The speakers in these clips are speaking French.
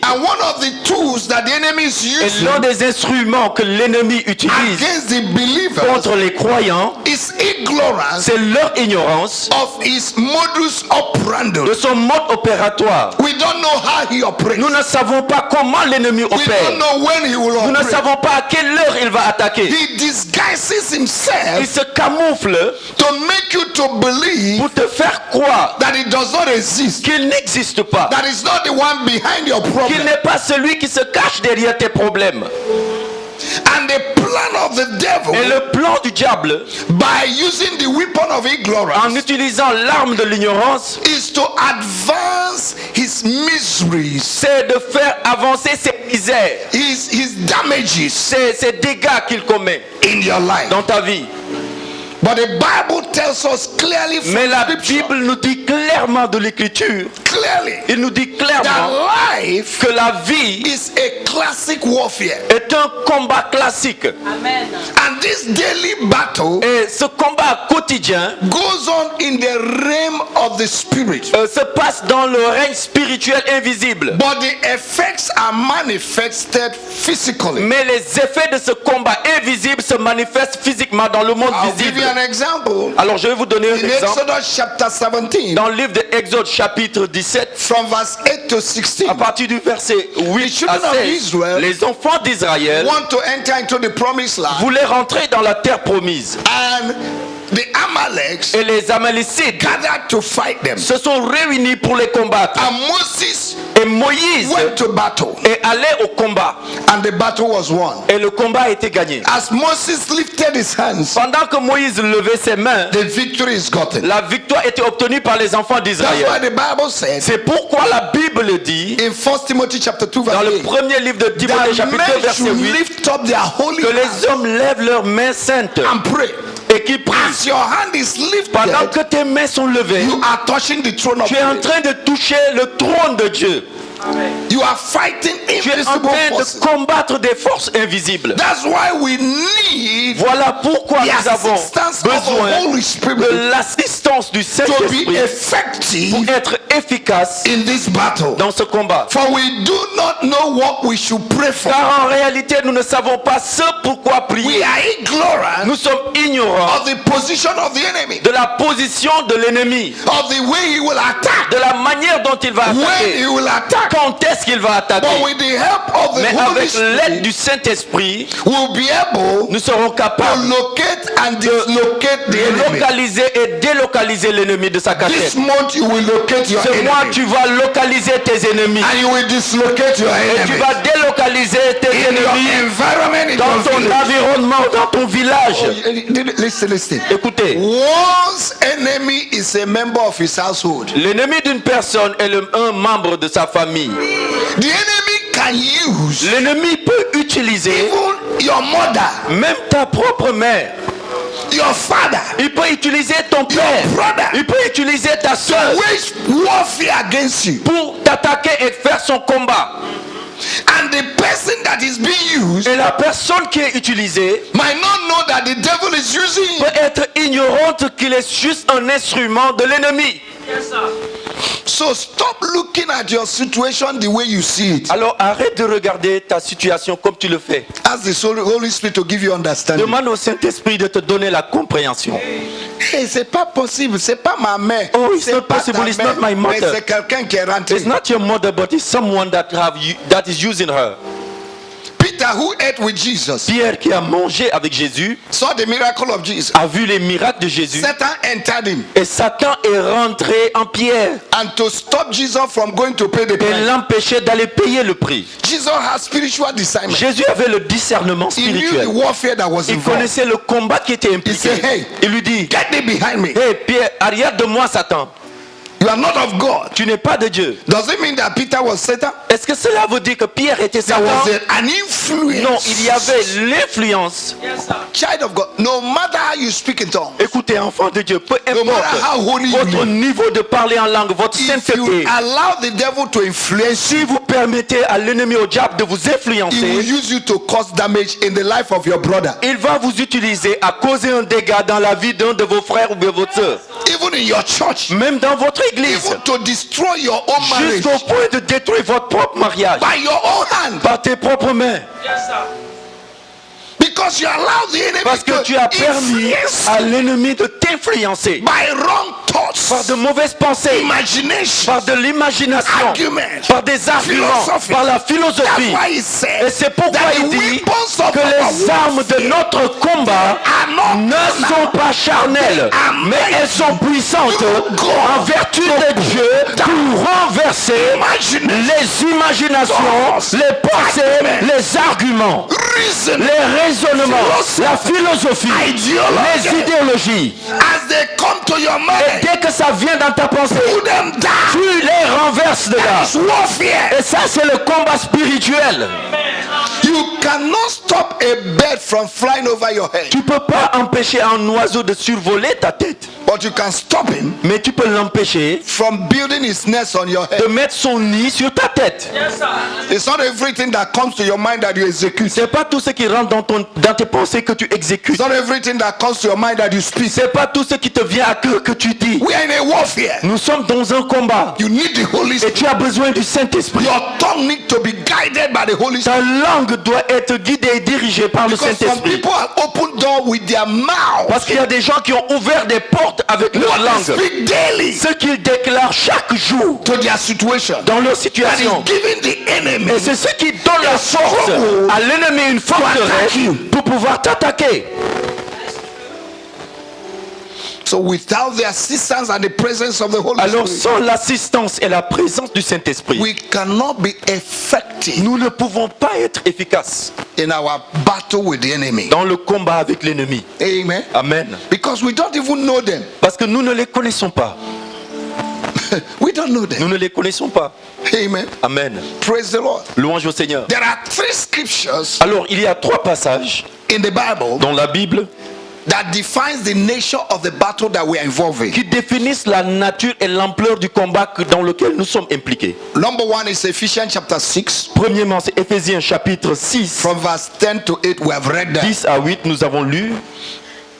And one of the tools that the enemy is Et using l'un des instruments que l'ennemi utilise against the believers contre les croyants, is ignorance c'est leur ignorance of his modus operandi. de son mode opératoire. We don't know how he operates. Nous ne savons pas comment l'ennemi We don't opère. know when he will Nous ne operate. savons pas à quelle heure il va attaquer. He disguises Il himself se camoufle to make you to believe pour te faire croire that he does not exist, qu'il n'existe pas, that is not the one behind your qu'il problem. n'est pas celui qui se cache derrière tes problèmes. And the plan of the devil, Et le plan du diable, by using the weapon of en ignorance, utilisant l'arme de l'ignorance, is to advance his miseries, c'est de faire avancer ses misères, his damages ses dégâts qu'il commet in your life. dans ta vie. But the Bible tells us clearly from Mais la Scripture, Bible nous dit clairement de l'écriture, clearly, il nous dit that clairement life que la vie is a classic warfare. est un combat classique. Amen. And this daily battle Et ce combat quotidien goes on in the realm of the spirit. se passe dans le règne spirituel invisible. But the effects are manifested physically. Mais les effets de ce combat invisible se manifestent physiquement dans le monde I'll give visible. you an example. Alors je vais vous donner un In exemple. Exodus chapter 17, Dans le livre de Exode chapitre 17, from verse 8 to 16, à partir du verset 8 à 16, les enfants d'Israël want to enter into the promised land, voulaient rentrer dans la terre promise. and the Amaleks Et les Amalécites gathered to fight them. se sont réunis pour les combattre. And Moses Et Moïse went to battle, est allé au combat. and the battle was won. Et le combat a été gagné. As Moses lifted his hands, Pendant que Moïse levait ses mains, the victory is gotten. la victoire était obtenue par les enfants That's why d'Israël. the Bible says C'est pourquoi la Bible dit, in 1 Timothy chapter 2 dans verse le 8, premier livre de Timothée that chapitre 2 men verset should 8, lift up their holy que hands les hommes lèvent leurs mains saintes and pray. et qui prient. As your hand is lifted, Pendant que tes mains sont levées, you are touching the throne of tu es en God. train de toucher le trône de Dieu. You are fighting Tu es en invisible train de forces. combattre des forces invisibles. That's why we need Voilà pourquoi the nous avons assistance of the besoin Holy Spirit de l'assistance du to be Saint-Esprit effective pour être efficace in this battle. dans ce combat. For we do not know what we should pray for. Car en réalité, nous ne savons pas ce pourquoi We prier. are ignorant Nous sommes ignorants of the position of the enemy, de la position de l'ennemi, of the way he will attack, de la manière dont il va when attaquer, he will attack. quand est-ce qu'il va attaquer. But with the help of the Mais Holy avec l'aide Spirit, du Saint-Esprit, we'll be able nous serons to capables locate and dislocate the de enemy. localiser et délocaliser l'ennemi de sa This casquette. month you will locate your Ce mois, enemy, tu vas localiser tes ennemis and you will dislocate your et tu enemy vas délocaliser tes in your ennemis environment, in dans your ton village. environnement, dans ton village. Listen. Écoutez, One's enemy is a member of his household. l'ennemi d'une personne est un membre de sa famille. The enemy can use L'ennemi peut utiliser even your mother, même ta propre mère. your father, Il peut utiliser ton père. brother. Il peut utiliser ta to soeur wage warfare against you. pour t'attaquer et faire son combat. And the person that is being used Et la personne qui est utilisée might not know that the devil is using peut him. être ignorante qu'il est juste un instrument de l'ennemi. So stop looking at your situation the way you see it. Alors arrête de regarder ta situation comme tu le fais. Ask the Holy Spirit to give you understanding. Demande au Saint-Esprit de te donner la compréhension. Hey, c'est pas possible, c'est pas ma mère. Oh, it's C'est not pas possible, ta it's mère, not my mais mother. c'est quelqu'un qui est rentré. It's not your mother, but it's someone that is using her. Peter, who ate with Jesus, Pierre qui a mangé avec Jésus saw the miracle of Jesus. a vu les miracles de Jésus Satan entered him, et Satan est rentré en Pierre and to stop Jesus from going to pay the et price, l'empêchait d'aller payer le prix. Jesus had spiritual discernment. Jésus avait le discernement He knew the spirituel. warfare that was Il involved. connaissait le combat qui était impliqué. said, hey, Il lui dit, Get thee behind me. hey Pierre, arrière de moi Satan. You are not of God. Tu n'es pas de Dieu. Does it mean that Peter was Satan? Est-ce que cela veut dire que Pierre était There Satan? was an influence. Non, il y avait l'influence. Child of God, no matter how you speak in tongues, Écoutez, enfant de Dieu, peu no matter how importe holy you votre live, niveau de parler en langue, votre if you sainteté, allow the devil to influence si vous permettez à l'ennemi, au diable de vous you, he will influencer, use you to cause damage in the life of your brother. il va vous utiliser à causer un dégât dans la vie d'un de vos frères ou de votre sœur. even in your church, même dans votre église, even to destroy your own marriage jusqu'au point de détruire votre propre mariage by your own hand, par tes propres mains. because you allow the enemy Parce que tu to as permis influence à l'ennemi de t'influencer by wrong par thoughts, de mauvaises pensées, imagination, par de l'imagination, arguments, par des arguments, philosophy. par la That's philosophie. why he said Et c'est pourquoi that il the dit weapons of que les armes de notre combat ne sont pas charnelles, mais elles sont puissantes en vertu de Dieu pour renverser les imaginations, les pensées, les arguments, reason les raisonnements, la philosophie, les idéologies. as they come to your Et mind, dès que ça vient dans ta pensée, put them down. tu les renverses de là. It's warfare. Et ça, c'est le combat spirituel. You cannot stop a bird from flying over your head, Tu peux pas empêcher un oiseau de survoler ta tête, but you can stop him mais tu peux l'empêcher from building his nest on your head. de mettre son nid sur ta tête. It's not everything that comes to your mind that you execute. C'est pas tout ce qui rentre dans tes pensées que tu exécutes. It's not everything that comes to your mind that you speak. C'est pas tout ce qui te vient à cœur que tu dis. We are in a warfare. Nous sommes dans un combat You need the Holy et Spirit. tu as besoin du Saint-Esprit. Your tongue needs to be guided by the Holy Spirit. Ta langue doit être guidée et dirigée par le Because some Saint-Esprit. people have opened doors with their mouth. Parce qu'il y a des gens qui ont ouvert des portes avec leur What they langue. speak daily Ce qu'ils déclarent chaque jour to their situation. dans leur That situation. is giving the enemy Et c'est ce qui donne la force à l'ennemi, une forteresse pour pouvoir t'attaquer. So without the assistance and the presence of the Holy Alors Spirit, sans l'assistance et la présence du Saint-Esprit, we cannot be effective nous ne pouvons pas être efficaces in our battle with the enemy. dans le combat avec l'ennemi. Amen. Amen. Because we don't even know them. Parce que nous ne les connaissons pas. We don't know them. Nous ne les connaissons pas. Amen. Amen. Praise the Lord. Louange au Seigneur. There are 3 scriptures Alors il y a 3 passages in the Bible dans la Bible that defines the nature of the battle that we are involved in. qui définissent la nature et l'ampleur du combat dans lequel nous sommes impliqués. Number 1 is Ephesians chapter 6. Premièrement, c'est Éphésiens chapitre 6, From verse 10 to 8, we have read that. 10 à 8, nous avons lu.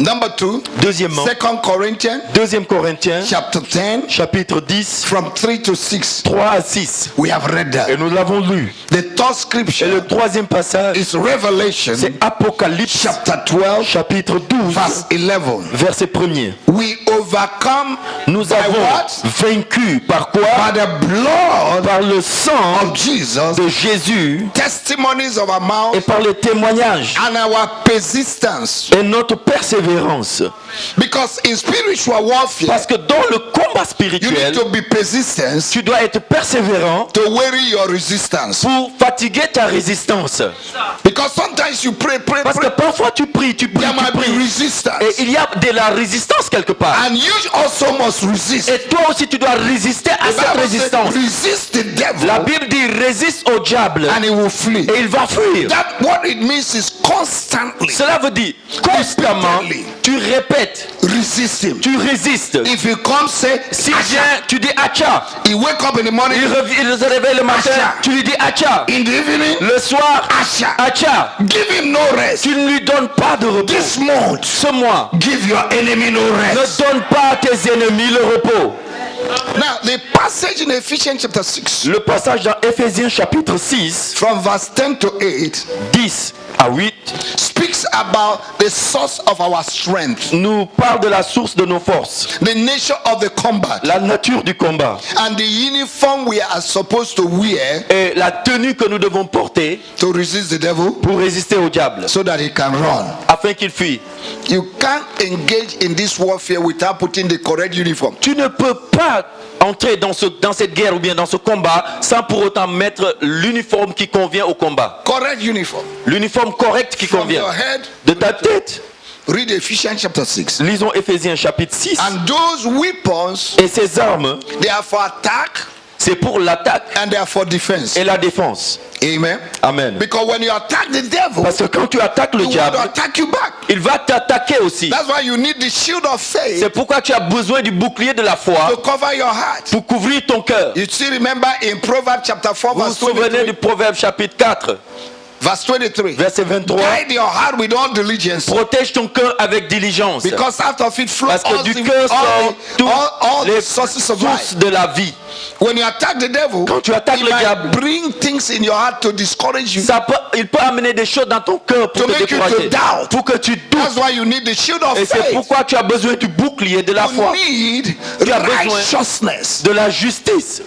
Number 2, Deuxièmement, 2 Corinthians 2 Corinthiens chapter 10, chapitre 10, from 3 to 6. 3 à 6. We have read Et that. nous l'avons lu. The third Et scripture le troisième passage, is Revelation c'est Apocalypse chapter 12, chapitre 12, verse 11. verset 1er. We overcome Nous by avons what? vaincu par quoi? By the blood Par le sang of Jesus, de Jésus testimonies of our et mouth, par les témoignages and our persistence. et notre persévérance. Because in spiritual warfare, Parce que dans le combat you need spirituel, to be persistent tu dois être persévérant to weary your resistance. pour fatiguer ta résistance. Because sometimes you pray, Parce que parfois tu pries, tu there might be pries. resistance. Et il y a de la résistance quelque part. And you also must resist. Et toi aussi tu dois résister à The cette Bible résistance. says, resist the devil La Bible dit résiste au diable and he will flee. et il va fuir. That what it means is constantly Cela veut dire constamment tu répètes, resist him. tu résistes. If he comes, say, S'il Asha. vient, tu dis Acha. He wake up in the morning. Il se réveille le matin, Acha. tu lui dis Acha. In the evening, Le soir, Asha. Acha. Give him no rest. Tu ne lui donnes pas de repos. This month, Ce mois, give your enemy no ne rest. donne pas à tes ennemis le repos. Now, the passage in Ephesians chapter 6, Le passage dans Éphésiens chapitre 6, from verse 10 to 8, 10 à 8, speaks about the source of our strength, nous parle de la source de nos forces, the nature of the combat, la nature du combat and the uniform we are supposed to wear et la tenue que nous devons porter to resist the devil pour résister au diable, so that he can run. afin qu'il fuit. You can't engage in this warfare without putting the correct uniform. Tu ne peux pas entrer dans cette guerre ou bien dans ce combat sans pour autant mettre l'uniforme qui convient au combat. Correct uniform. L'uniforme correct qui From convient. your head, De ta tête. read Ephesians chapter 6. Lisons Éphésiens chapitre 6. And those weapons, Et ces armes, they are for attack c'est pour l'attaque and they are for defense. et la défense. Amen. Amen. Because when you attack the devil, Parce que quand tu attaques le he will diable, attack you back. il va t'attaquer aussi. That's why you need the shield of faith C'est pourquoi tu as besoin du bouclier de la foi to cover your heart. pour couvrir ton cœur. You still remember in Proverbs chapter 4 Vous vous verse souvenez 23, du Proverbe chapitre 4, Verse 23. Verset 23. Guide your heart with all diligence. Protège ton cœur avec diligence. Because out of it flow Parce que all du the, cœur all the, sortent all les the sources of life. sources de la vie. When you attack the devil, Quand tu attaques he le might diable, bring things in your heart to discourage you. il peut amener des choses dans ton cœur pour To te make you décourager, to doubt. pour que tu doutes. That's why you need the shield of Et c'est faith. pourquoi tu as besoin du bouclier de la You foi, need Tu as besoin righteousness. de la justice.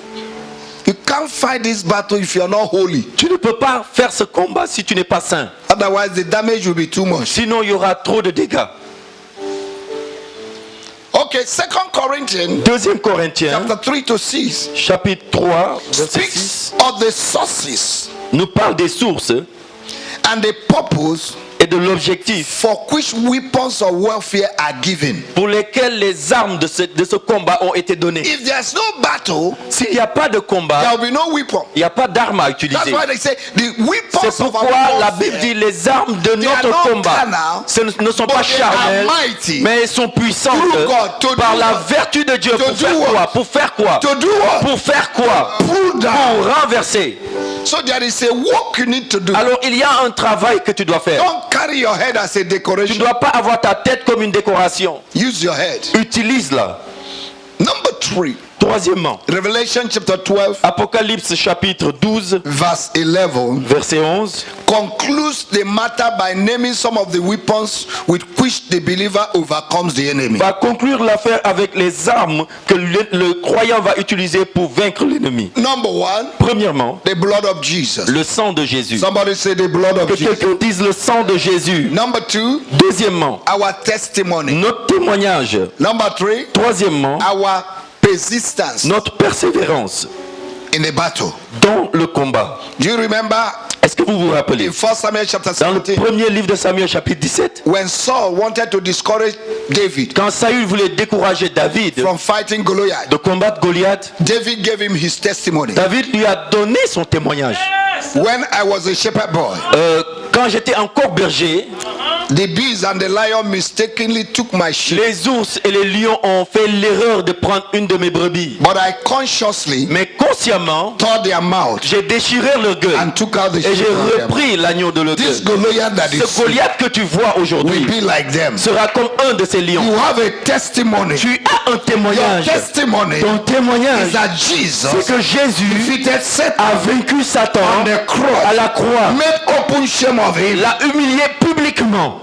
You can't fight this battle if you're not holy. Tu ne peux pas faire ce combat si tu n'es pas saint. Otherwise, the damage will be too much. Sinon, il y aura trop de dégâts. Okay, 2 Corinthians 2 Corinthiens, chapter 3 to 6 chapitre 3, verset speaks 6, of the sources nous parle des sources and the purpose et de l'objectif for which weapons of warfare are given. pour lesquels les armes de ce combat ont été données. If there's no battle, S'il n'y a pas de there combat, will be no weapon. il n'y a pas d'armes à That's utiliser. why they say the weapons C'est of our pourquoi la Bible warfare, dit les armes de are notre not combat carnal, ce ne sont but pas they are charnelles, mighty mais elles sont puissantes through God to par do la what? vertu de Dieu. To Pour do faire what? quoi? Pour faire quoi? to do what? Pour faire quoi? Pull down. Pour renverser. So there is a work you need to do. Alors il y a un travail que tu dois faire. Don't carry your head as a Tu ne decoration. dois pas avoir ta tête comme une décoration. Use your head. Utilise-la. Number 3, Troisièmement, Revelation chapter 12, Apocalypse chapitre 12, verse 11, verset 11, concludes the matter by naming some of the weapons with which the believer overcomes the enemy. va conclure l'affaire avec les armes que le croyant va utiliser pour vaincre l'ennemi. Number 1, Premièrement, the blood of Jesus. le sang de Jésus. Somebody say the blood Que of Jesus. quelqu'un dise le sang de Jésus. Number 2, Deuxièmement, our testimony. notre témoignage. Number 3, Troisièmement, our persistence notre persévérance in a battle. dans le combat. Do you remember Est-ce que vous vous rappelez? in 1 Samuel chapter Dans le 17, premier livre de Samuel chapitre 17, when Saul wanted to discourage David quand Saül voulait décourager David from fighting Goliath, de combattre Goliath, David gave him his testimony. David lui a donné son témoignage. When I was a shepherd boy, Quand j'étais encore berger, the bees and the lion mistakenly took my sheep, les ours et les lions ont fait l'erreur de prendre une de mes brebis. but I consciously Mais consciemment, tore their mouth j'ai déchiré leur gueule and took out the et sheep j'ai from them. repris l'agneau de leur This gueule. Goliath that is Ce Goliath que tu vois aujourd'hui will be like them. sera comme un de ces lions. You have a testimony. Tu as un Your témoignage. testimony Ton témoignage, is that Jesus c'est que Jésus defeated Satan a vaincu Satan on the cross, à la croix, made open shame of him, l'a humilié publiquement